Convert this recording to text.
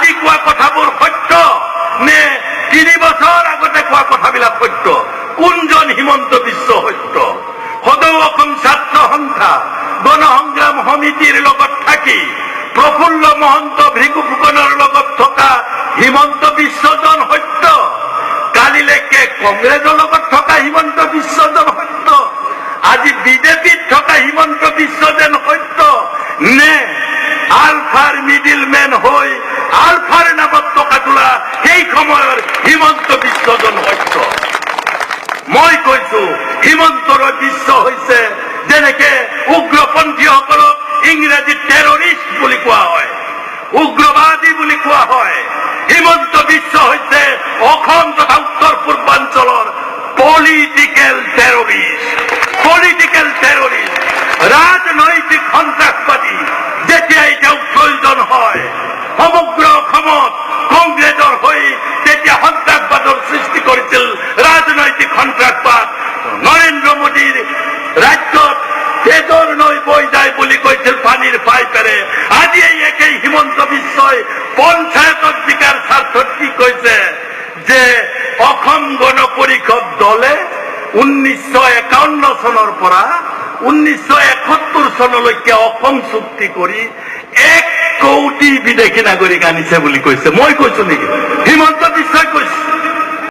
আজি কোৱা কথাবোৰ সত্য নে 3 বছৰ আগতে কোৱা কথাবিলাক সত্য? কোনজন হিমন্ত বিশ্ব সত্য? সদৌ অসম ছাত্ৰ সন্থা গণসংগ্ৰাম সমিতিৰ লগত থাকি প্ৰফুল্ল মহন্ত ভৃগু ফুকনৰ লগত থকা হিমন্ত বিশ্বজন সত্য? কালিলৈকে কংগ্ৰেছৰ লগত থকা হিমন্ত বিশ্বজন সত্য? আজি বিজেপিত থকা হিমন্ত বিশ্ব যেন সত্য নে আলফাৰ মিডিলমেন হৈ আলফাৰ নামত টকা তোলা সেই সময়ৰ হিমন্ত বিশ্বজন সত্য? মই কৈছো হিমন্তৰ বিশ্ব হৈছে যেনেকে উগ্ৰপন্থীসকলক ইংৰাজী টেৰৰিষ্ট বুলি কোৱা হয়, উগ্ৰবাদী বুলি কোৱা হয়, হিমন্ত বিশ্ব হৈছে অসম তথা উত্তৰ পূৰ্বাঞ্চলৰ পলিটিকেল টেৰৰিষ্ট। পলিটিকেল টেৰৰিষ্ট, ৰাজনৈতিক সন্ত্ৰাসবাদী। যেতিয়াই তেওঁক প্ৰয়োজন হয় সমগ্ৰ অসমত কংগ্ৰেছৰ হৈ তেতিয়া সন্ত্ৰাসবাদৰ সৃষ্টি কৰিছিল, ৰাজনৈতিক সন্ত্ৰাসবাদ। নৰেন্দ্ৰ মোদীৰ ৰাজ্যত তেজৰ নৈ বৈ যায় বুলি কৈছিল পানীৰ পাইপেৰে। আজি এই একেই হিমন্ত বিশ্বই পঞ্চায়তত জিকাৰ স্বাৰ্থত কি কৈছে যে অসম গণ পৰিষদ দলে 1951 চনৰ পৰা 1971 চনলৈকে অসম চুক্তি কৰি 1 কোটি বিদেশী নাগৰিক আনিছে বুলি কৈছে। মই কৈছো নেকি? হিমন্ত